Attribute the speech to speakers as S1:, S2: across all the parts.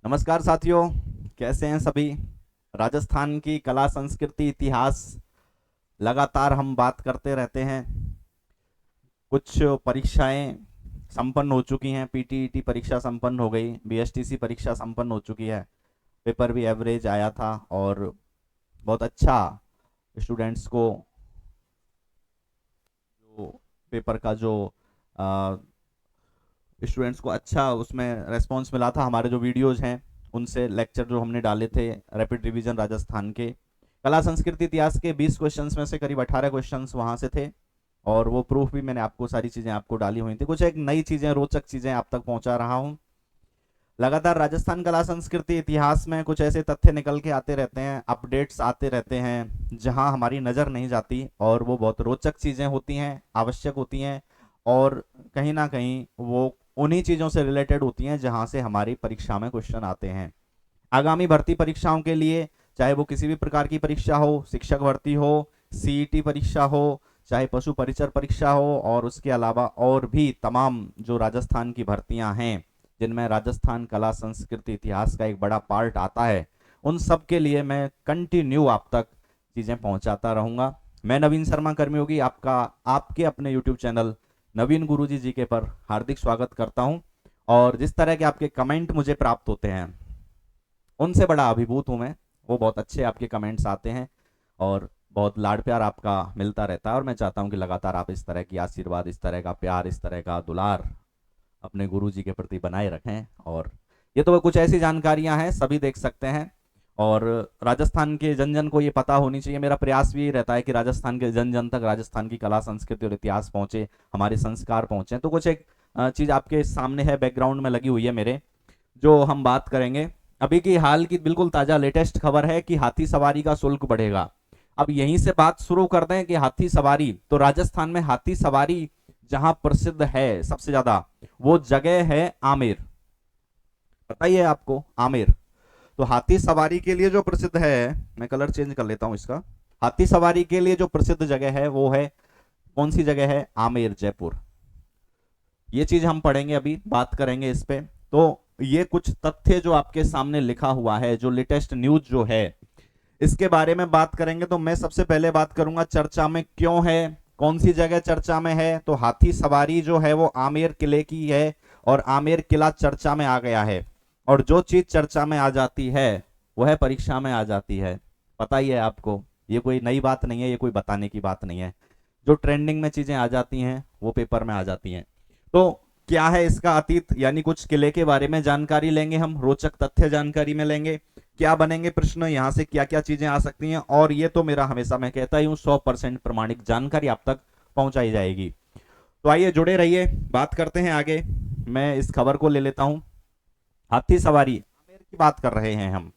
S1: नमस्कार साथियों, कैसे हैं सभी। राजस्थान की कला संस्कृति इतिहास लगातार हम बात करते रहते हैं। कुछ परीक्षाएं संपन्न हो चुकी हैं। पीटीईटी परीक्षा संपन्न हो गई, बीएसटीसी परीक्षा संपन्न हो चुकी है। पेपर भी एवरेज आया था और बहुत अच्छा स्टूडेंट्स को जो पेपर का जो स्टूडेंट्स को अच्छा उसमें रेस्पॉन्स मिला था। हमारे जो वीडियोज हैं उनसे लेक्चर जो हमने डाले थे रैपिड रिवीजन राजस्थान के कला संस्कृति इतिहास के 20 क्वेश्चंस में से करीब 18 क्वेश्चंस वहां से थे। और वो प्रूफ भी मैंने आपको सारी चीजें आपको डाली हुई थी। कुछ एक नई चीजें, रोचक चीजें आप तक पहुंचा रहा हूं। लगातार राजस्थान कला संस्कृति इतिहास में कुछ ऐसे तथ्य निकल के आते रहते हैं, अपडेट्स आते रहते हैं जहां हमारी नजर नहीं जाती, और वो बहुत रोचक चीजें होती हैं, आवश्यक होती हैं, और कहीं ना कहीं वो उन्हीं चीजों से रिलेटेड होती हैं जहां से हमारी परीक्षा में क्वेश्चन आते हैं। आगामी भर्ती परीक्षाओं के लिए, चाहे वो किसी भी प्रकार की परीक्षा हो, शिक्षक भर्ती हो, सीईटी परीक्षा हो, चाहे पशु परिचर परीक्षा हो, और उसके अलावा और भी तमाम जो राजस्थान की भर्तियां हैं जिनमें राजस्थान कला संस्कृति इतिहास का एक बड़ा पार्ट आता है, उन सब के लिए मैं कंटिन्यू आप तक चीजें पहुंचाता रहूंगा। मैं नवीन शर्मा कर्मयोगी आपका आपके अपने यूट्यूब चैनल नवीन गुरुजी जी के पर हार्दिक स्वागत करता हूं। और जिस तरह के आपके कमेंट मुझे प्राप्त होते हैं उनसे बड़ा अभिभूत हूं मैं। वो बहुत अच्छे आपके कमेंट्स आते हैं और बहुत लाड प्यार आपका मिलता रहता है, और मैं चाहता हूं कि लगातार आप इस तरह की आशीर्वाद, इस तरह का प्यार, इस तरह का दुलार अपने गुरु जी के प्रति बनाए रखें। और ये तो कुछ ऐसी जानकारियां हैं, सभी देख सकते हैं, और राजस्थान के जन जन को ये पता होनी चाहिए। मेरा प्रयास भी यही रहता है कि राजस्थान के जन जन तक राजस्थान की कला संस्कृति और इतिहास पहुंचे, हमारे संस्कार पहुंचे। तो कुछ एक चीज आपके सामने है, बैकग्राउंड में लगी हुई है मेरे, जो हम बात करेंगे। अभी की हाल की बिल्कुल ताजा लेटेस्ट खबर है कि हाथी सवारी का शुल्क बढ़ेगा। अब यहीं से बात शुरू कर दें कि हाथी सवारी, तो राजस्थान में हाथी सवारी जहां प्रसिद्ध है सबसे ज्यादा, वो जगह है आमेर। पता ही है आपको आमेर। तो हाथी सवारी के लिए जो प्रसिद्ध है, मैं कलर चेंज कर लेता हूं इसका। हाथी सवारी के लिए जो प्रसिद्ध जगह है वो है, कौन सी जगह है? आमेर, जयपुर। ये चीज हम पढ़ेंगे, अभी बात करेंगे इस पे। तो ये कुछ तथ्य जो आपके सामने लिखा हुआ है, जो लेटेस्ट न्यूज जो है, इसके बारे में बात करेंगे। तो मैं सबसे पहले बात करूंगा चर्चा में क्यों है, कौन सी जगह चर्चा में है। तो हाथी सवारी जो है वो आमेर किले की है, और आमेर किला चर्चा में आ गया है। और जो चीज चर्चा में आ जाती है वह परीक्षा में आ जाती है। पता ही है आपको, ये कोई नई बात नहीं है, ये कोई बताने की बात नहीं है। जो ट्रेंडिंग में चीजें आ जाती हैं वो पेपर में आ जाती हैं। तो क्या है इसका अतीत, यानी कुछ किले के बारे में जानकारी लेंगे हम, रोचक तथ्य जानकारी में लेंगे। क्या बनेंगे प्रश्न, यहां से क्या क्या चीजें आ सकती हैं, और ये तो मेरा हमेशा, मैं कहता ही हूं, 100% प्रमाणिक जानकारी आप तक पहुंचाई जाएगी। तो आइए जुड़े रहिए, बात करते हैं आगे। मैं इस खबर को ले लेता हूं। हाथी सवारी, आमेर की बात कर रहे हैं हम।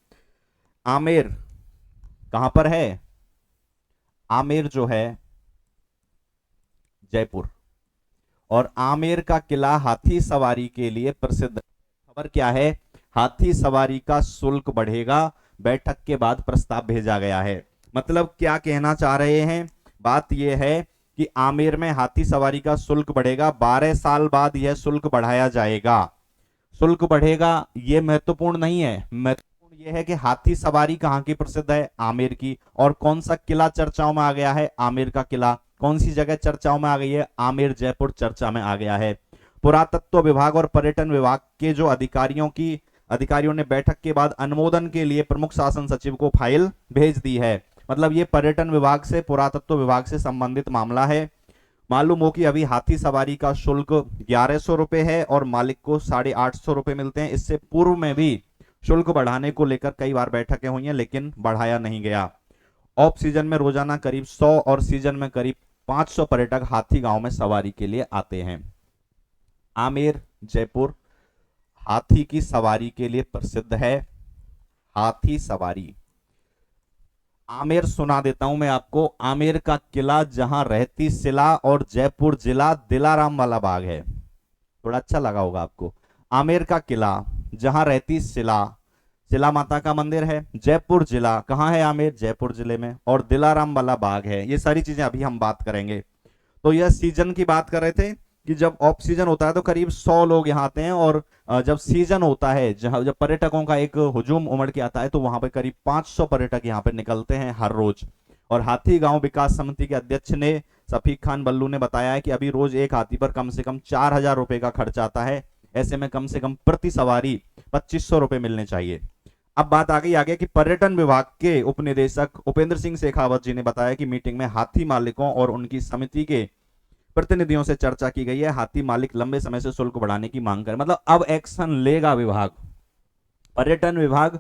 S1: आमेर कहां पर है? आमेर जो है जयपुर। और आमेर का किला हाथी सवारी के लिए प्रसिद्ध है। खबर क्या है? हाथी सवारी का शुल्क बढ़ेगा, बैठक के बाद प्रस्ताव भेजा गया है। मतलब क्या कहना चाह रहे हैं? बात यह है कि आमेर में हाथी सवारी का शुल्क बढ़ेगा, 12 साल बाद यह शुल्क बढ़ाया जाएगा। शुल्क बढ़ेगा, यह महत्वपूर्ण नहीं है, महत्वपूर्ण यह है कि हाथी सवारी कहां की प्रसिद्ध है? आमेर की। और कौन सा किला चर्चाओं में आ गया है? आमेर का किला। कौन सी जगह चर्चाओं में आ गई है? आमेर, जयपुर चर्चा में आ गया है। पुरातत्व विभाग और पर्यटन विभाग के जो अधिकारियों ने बैठक के बाद अनुमोदन के लिए प्रमुख शासन सचिव को फाइल भेज दी है। मतलब ये पर्यटन विभाग से, पुरातत्व विभाग से संबंधित मामला है। मालूम हो कि अभी हाथी सवारी का शुल्क 1100 रुपए है और मालिक को 850 रुपए मिलते हैं। इससे पूर्व में भी शुल्क बढ़ाने को लेकर कई बार बैठकें हुई हैं, लेकिन बढ़ाया नहीं गया। ऑफ सीजन में रोजाना करीब 100 और सीजन में करीब 500 पर्यटक हाथी गांव में सवारी के लिए आते हैं। आमेर, जयपुर हाथी की सवारी के लिए प्रसिद्ध है। हाथी सवारी, आमेर सुना देता हूं मैं आपको। आमेर का किला जहां रहती शिला, और जयपुर जिला दिलाराम वाला बाग है। थोड़ा अच्छा लगा होगा आपको। आमेर का किला जहां रहती शिला, शिला माता का मंदिर है। जयपुर जिला कहां है? आमेर, जयपुर जिले में। और दिलाराम वाला बाग है। ये सारी चीजें अभी हम बात करेंगे। तो यह सीजन की बात कर रहे थे कि जब ऑफ सीजन होता है तो करीब 100 लोग यहाँ आते हैं, और जब सीजन होता है, जब पर्यटकों का एक हुजूम उमड़ के आता है, तो वहां पे करीब 500 पर्यटक यहाँ पे निकलते हैं हर रोज। और हाथी गांव विकास समिति के अध्यक्ष ने सफीक खान बल्लू ने बताया है कि अभी रोज एक हाथी पर कम से कम 4,000 रुपए का खर्च आता है। ऐसे में कम से कम प्रति सवारी 2,500 रुपए मिलने चाहिए। अब बात आ गई आगे कि पर्यटन विभाग के उप निदेशक उपेंद्र सिंह शेखावत जी ने बताया कि मीटिंग में हाथी मालिकों और उनकी समिति के प्रतिनिधियों से चर्चा की गई है। हाथी मालिक लंबे समय से शुल्क बढ़ाने की मांग कर, मतलब अब एक्शन लेगा विभाग, पर्यटन विभाग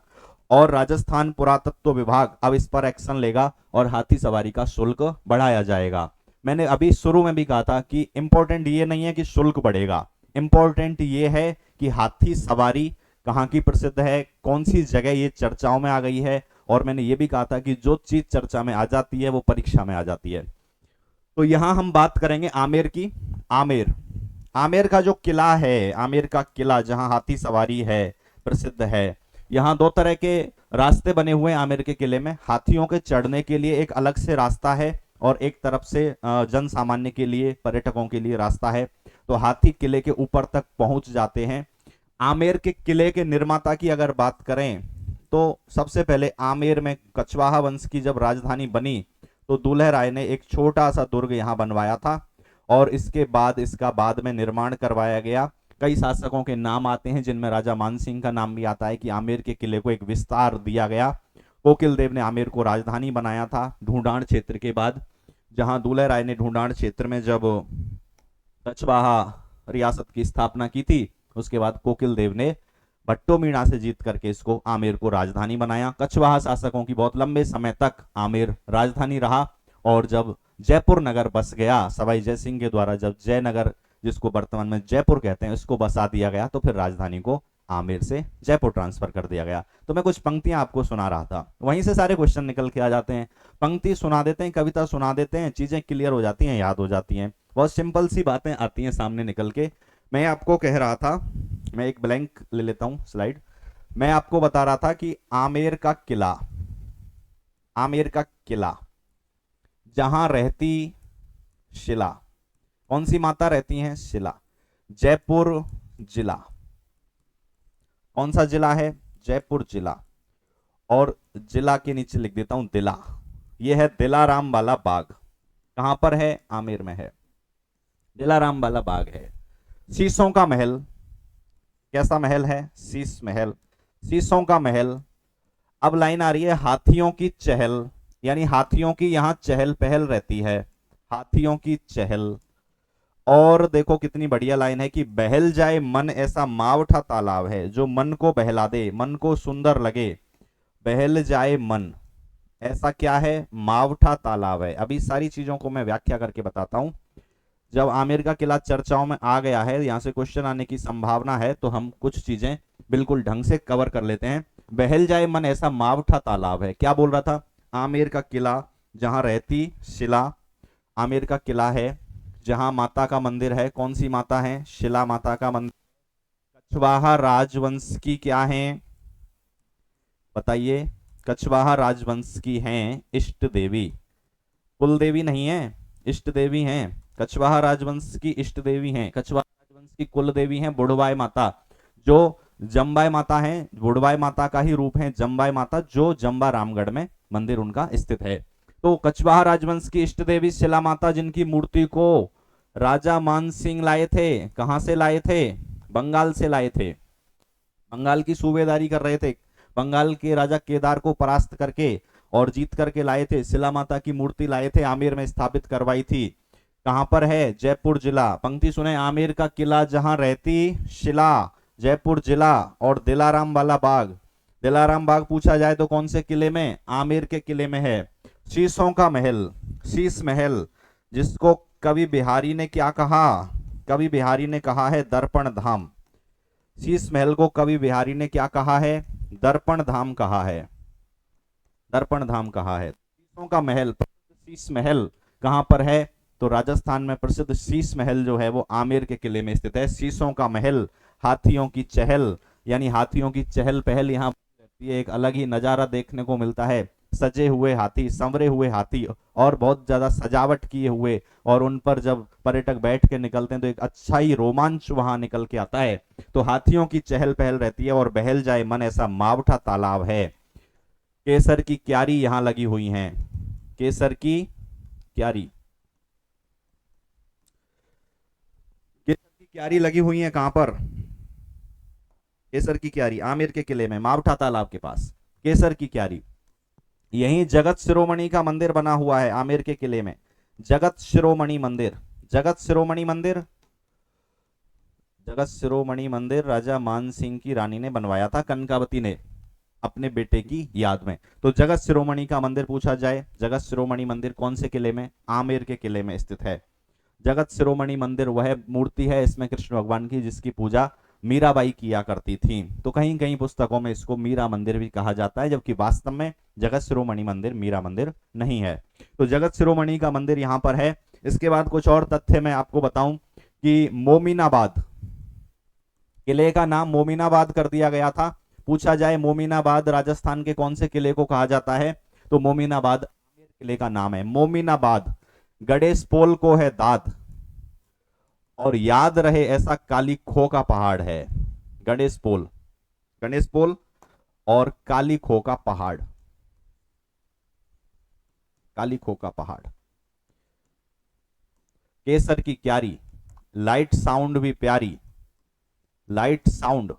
S1: और राजस्थान पुरातत्व विभाग अब इस पर एक्शन लेगा और हाथी सवारी का शुल्क बढ़ाया जाएगा। मैंने अभी शुरू में भी कहा था कि इंपॉर्टेंट ये नहीं है कि शुल्क बढ़ेगा, इंपॉर्टेंट ये है कि हाथी सवारी कहाँ की प्रसिद्ध है, कौन सी जगह ये चर्चाओं में आ गई है। और मैंने ये भी कहा था कि जो चीज चर्चा में आ जाती है वो परीक्षा में आ जाती है। तो यहां हम बात करेंगे आमेर की। आमेर, आमेर का जो किला है, आमेर का किला जहां हाथी सवारी है, प्रसिद्ध है। यहाँ 2 तरह के रास्ते बने हुए हैं आमेर के किले में। हाथियों के चढ़ने के लिए एक अलग से रास्ता है और एक तरफ से जन सामान्य के लिए, पर्यटकों के लिए रास्ता है। तो हाथी किले के ऊपर तक पहुंच जाते हैं। आमेर के किले के निर्माता की अगर बात करें तो सबसे पहले आमेर में कछवाहा वंश की जब राजधानी बनी तो दुल्हे राय ने एक छोटा सा दुर्ग यहाँ बनवाया था, और इसके बाद इसका बाद में निर्माण करवाया गया। कई शासकों के नाम आते हैं जिनमें राजा मानसिंह का नाम भी आता है कि आमेर के किले को एक विस्तार दिया गया। कोकिल देव ने आमेर को राजधानी बनाया था ढूंढान क्षेत्र के बाद, जहां दुल्हे राय ने ढूंढान क्षेत्र में जब कछवाहा रियासत की स्थापना की थी, उसके बाद कोकिल देव ने भट्टो मीणा से जीत करके इसको आमेर को राजधानी बनाया। कछवाहा शासकों की बहुत लंबे समय तक आमेर राजधानी रहा, और जब जयपुर नगर बस गया सवाई जय सिंह के द्वारा, जब जयनगर जिसको वर्तमान में जयपुर कहते हैं इसको बसा दिया गया, तो फिर राजधानी को आमेर से जयपुर ट्रांसफर कर दिया गया। तो मैं कुछ पंक्तियां आपको सुना रहा था, वहीं से सारे क्वेश्चन निकल के आ जाते हैं। पंक्ति सुना देते हैं, कविता सुना देते हैं, चीजें क्लियर हो जाती हैं, याद हो जाती हैं, बहुत सिंपल सी बातें आती हैं सामने निकल के। मैं आपको कह रहा था, मैं एक ब्लैंक ले लेता हूं स्लाइड। मैं आपको बता रहा था कि आमेर का किला, आमेर का किला जहां रहती शिला, कौन सी माता रहती हैं? शिला। जयपुर जिला, कौन सा जिला है? जयपुर जिला। और जिला के नीचे लिख देता हूं दिला, यह है दिलाराम वाला बाग। कहां पर है? आमेर में है, दिलाराम वाला बाग है। शीशों का महल, कैसा महल है? शीश महल, शीशों का महल। अब लाइन आ रही है हाथियों की चहल, यानी हाथियों की यहां चहल पहल रहती है, हाथियों की चहल। और देखो कितनी बढ़िया लाइन है कि बहल जाए मन ऐसा मावठा तालाब है, जो मन को बहला दे, मन को सुंदर लगे। बहल जाए मन ऐसा क्या है? मावठा तालाब है। अभी सारी चीजों को मैं व्याख्या करके बताता हूं। जब आमेर का किला चर्चाओं में आ गया है, यहां से क्वेश्चन आने की संभावना है, तो हम कुछ चीजें बिल्कुल ढंग से कवर कर लेते हैं। बहल जाए मन ऐसा मावठा तालाब है, क्या बोल रहा था? आमेर का किला जहां रहती शिला, आमेर का किला है जहां माता का मंदिर है। कौन सी माता है? शिला माता का मंदिर। कछवाहा राजवंश की क्या है? बताइए। कछवाहा राजवंश की हैं इष्ट देवी, कुल देवी नहीं है, इष्ट देवी हैं। कछवाहा राजवंश की इष्ट देवी हैं, कछवाहा राजवंश की कुल देवी हैं बुढ़वाई माता, जो जम्बाई माता है, बुढ़वाई माता का ही रूप है जम्बाई माता, जो जम्बा रामगढ़ में मंदिर उनका स्थित है। तो कछवाहा राजवंश की इष्ट देवी शिला माता, जिनकी मूर्ति को राजा मान सिंह लाए थे। कहां से लाए थे? बंगाल से लाए थे, बंगाल की सूबेदारी कर रहे थे, बंगाल के राजा केदार को परास्त करके और जीत करके लाए थे। शिला माता की मूर्ति लाए थे, आमेर में स्थापित करवाई थी। कहां पर है? जयपुर जिला। पंक्ति सुने, आमेर का किला जहां रहती शिला, जयपुर जिला। और दिलाराम वाला बाग, दिलाराम बाग पूछा जाए तो कौन से किले में? आमेर के किले में है। शीशों का महल, शीश महल, जिसको कवि बिहारी ने क्या कहा? कवि बिहारी ने कहा है दर्पण धाम। शीश महल को कवि बिहारी ने क्या कहा है? दर्पण धाम कहा है, दर्पण धाम कहा है। शीशों का महल, शीश महल कहां पर है? तो राजस्थान में प्रसिद्ध शीश महल जो है वो आमेर के किले में स्थित है। शीशों का महल, हाथियों की चहल, यानी हाथियों की चहल पहल यहाँ रहती है, एक अलग ही नजारा देखने को मिलता है। सजे हुए हाथी, संवरे हुए हाथी और बहुत ज्यादा सजावट किए हुए, और उन पर जब पर्यटक बैठ के निकलते हैं तो एक अच्छा ही रोमांच वहां निकल के आता है। तो हाथियों की चहल पहल रहती है और बहल जाए मन ऐसा मावठा तालाब है। केसर की क्यारी यहां लगी हुई हैं, केसर की क्यारी, केसर की क्यारी लगी हुई है कहां पर? केसर की क्यारी आमेर के किले में, मावठा तालाब के पास केसर की क्यारी। यहीं जगत शिरोमणि का मंदिर बना हुआ है आमेर के किले में, जगत शिरोमणि मंदिर। जगत शिरोमणि मंदिर, जगत शिरोमणि मंदिर राजा मान सिंह की रानी ने बनवाया था, कनकावती ने, अपने बेटे की याद में। तो जगत शिरोमणि का मंदिर पूछा जाए, जगत शिरोमणि मंदिर कौन से किले में? आमेर के किले में स्थित है। जगत शिरोमणि मंदिर वह मूर्ति है इसमें कृष्ण भगवान की जिसकी पूजा मीराबाई किया करती थी। तो कहीं कहीं पुस्तकों में इसको मीरा मंदिर भी कहा जाता है, जबकि वास्तव में जगत शिरोमणि मंदिर मीरा मंदिर नहीं है। तो जगत शिरोमणि का मंदिर यहां पर है। इसके बाद कुछ और तथ्य मैं आपको बताऊं कि मोमिनाबाद, किले का नाम मोमिनाबाद कर दिया गया था। पूछा जाए मोमिनाबाद राजस्थान के कौन से किले को कहा जाता है, तो मोमिनाबाद आमेर किले का नाम है। मोमिनाबाद गणेश पोल को है दाद, और याद रहे ऐसा काली खो का पहाड़ है। गणेश पोल, गणेश पोल और काली खो का पहाड़, काली खो का पहाड़। केसर की क्यारी, लाइट साउंड भी प्यारी, लाइट साउंड,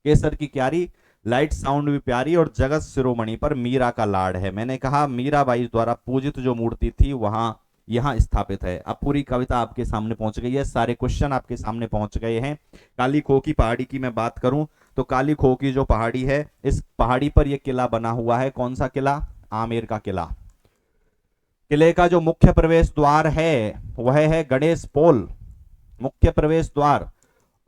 S1: केसर की क्यारी, लाइट साउंड भी प्यारी, और जगत शिरोमणि पर मीरा का लाड है। मैंने कहा मीराबाई द्वारा पूजित जो मूर्ति थी वहां यहां स्थापित है। अब पूरी कविता आपके सामने पहुंच गई है, सारे क्वेश्चन आपके सामने पहुंच गए हैं। काली खो की पहाड़ी की मैं बात करूं तो काली खो की जो पहाड़ी है, इस पहाड़ी पर यह किला बना हुआ है। कौन सा किला? आमेर का किला। किले का जो मुख्य प्रवेश द्वार है वह है गणेश पोल, मुख्य प्रवेश द्वार।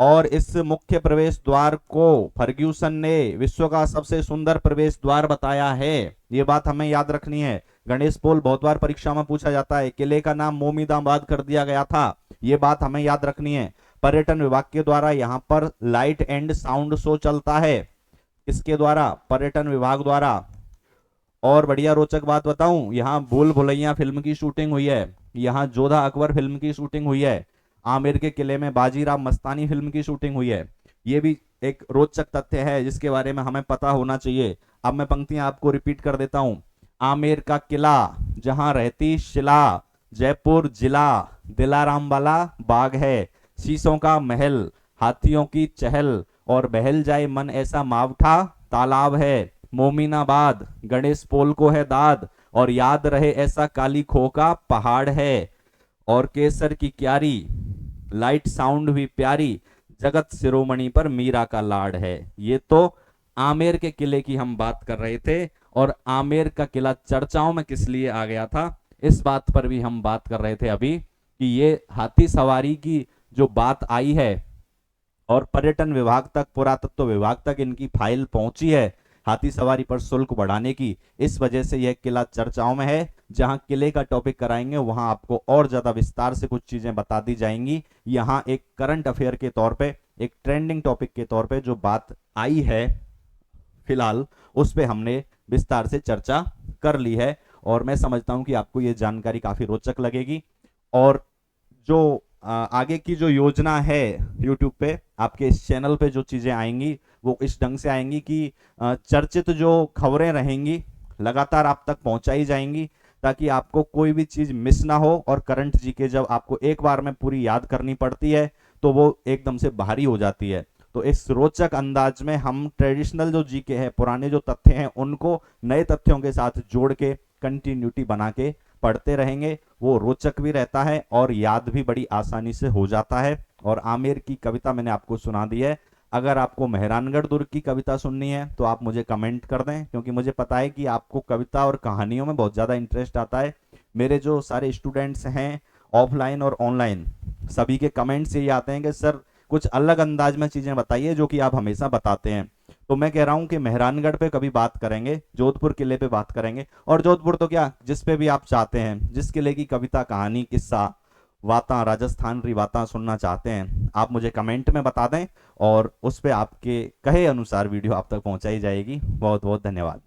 S1: और इस मुख्य प्रवेश द्वार को फर्ग्यूसन ने विश्व का सबसे सुंदर प्रवेश द्वार बताया है। ये बात हमें याद रखनी है। गणेश पोल बहुत बार परीक्षा में पूछा जाता है। किले का नाम मोमिनाबाद कर दिया गया था, ये बात हमें याद रखनी है। पर्यटन विभाग के द्वारा यहाँ पर लाइट एंड साउंड शो चलता है। किसके द्वारा? पर्यटन विभाग द्वारा। और बढ़िया रोचक बात बताऊं, यहाँ भूल भुलैया फिल्म की शूटिंग हुई है, यहाँ जोधा अकबर फिल्म की शूटिंग हुई है, आमेर के किले में बाजीराव मस्तानी फिल्म की शूटिंग हुई है। ये भी एक रोचक तथ्य है जिसके बारे में हमें पता होना चाहिए। अब मैं पंक्तियां आपको रिपीट कर देता हूं। आमेर का किला, जहां रहती शिला, जयपुर जिला, दिलाराम वाला बाग है, शीशों का महल, हाथियों की चहल, और बहल जाए मन ऐसा मावठा तालाब है। मोमिनाबाद गणेश पोल को है दाद, और याद रहे ऐसा काली खो का पहाड़ है। और केसर की क्यारी, लाइट साउंड भी प्यारी, जगत शिरोमणि पर मीरा का लाड है। ये तो आमेर के किले की हम बात कर रहे थे, और आमेर का किला चर्चाओं में किस लिए आ गया था इस बात पर भी हम बात कर रहे थे अभी, कि ये हाथी सवारी की जो बात आई है और पर्यटन विभाग तक, पुरातत्व विभाग तक इनकी फाइल पहुंची है हाथी सवारी पर शुल्क बढ़ाने की, इस वजह से यह किला चर्चाओं में है। जहां किले का टॉपिक कराएंगे वहां आपको और ज्यादा विस्तार से कुछ चीजें बता दी जाएंगी। यहां एक करंट अफेयर के तौर पे, एक ट्रेंडिंग टॉपिक के तौर पे जो बात आई है फिलहाल, उस पे हमने विस्तार से चर्चा कर ली है। और मैं समझता हूं कि आपको ये जानकारी काफी रोचक लगेगी। और जो आगे की जो योजना है यूट्यूब पे, आपके इस चैनल पे जो चीजें आएंगी वो इस ढंग से आएंगी कि चर्चित जो खबरें रहेंगी लगातार आप तक पहुंचाई जाएंगी, ताकि आपको कोई भी चीज मिस ना हो। और करंट जीके जब आपको एक बार में पूरी याद करनी पड़ती है तो वो एकदम से भारी हो जाती है। तो इस रोचक अंदाज में हम ट्रेडिशनल जो जीके है, पुराने जो तथ्य हैं, उनको नए तथ्यों के साथ जोड़ के कंटिन्यूटी बना के पढ़ते रहेंगे। वो रोचक भी रहता है और याद भी बड़ी आसानी से हो जाता है। और आमेर की कविता मैंने आपको सुना दी है। अगर आपको मेहरानगढ़ दुर्ग की कविता सुननी है तो आप मुझे कमेंट कर दें, क्योंकि मुझे पता है कि आपको कविता और कहानियों में बहुत ज़्यादा इंटरेस्ट आता है। मेरे जो सारे स्टूडेंट्स हैं ऑफलाइन और ऑनलाइन, सभी के कमेंट्स यही आते हैं कि सर कुछ अलग अंदाज में चीज़ें बताइए जो कि आप हमेशा बताते हैं। तो मैं कह रहा हूं कि मेहरानगढ़ पे कभी बात करेंगे, जोधपुर किले पे बात करेंगे, और जोधपुर तो क्या, जिस पे भी आप चाहते हैं, जिस किले की कविता, कहानी, किस्सा वाता राजस्थान री वाता सुनना चाहते हैं, आप मुझे कमेंट में बता दें और उस पे आपके कहे अनुसार वीडियो आप तक पहुंचाई जाएगी। बहुत बहुत धन्यवाद।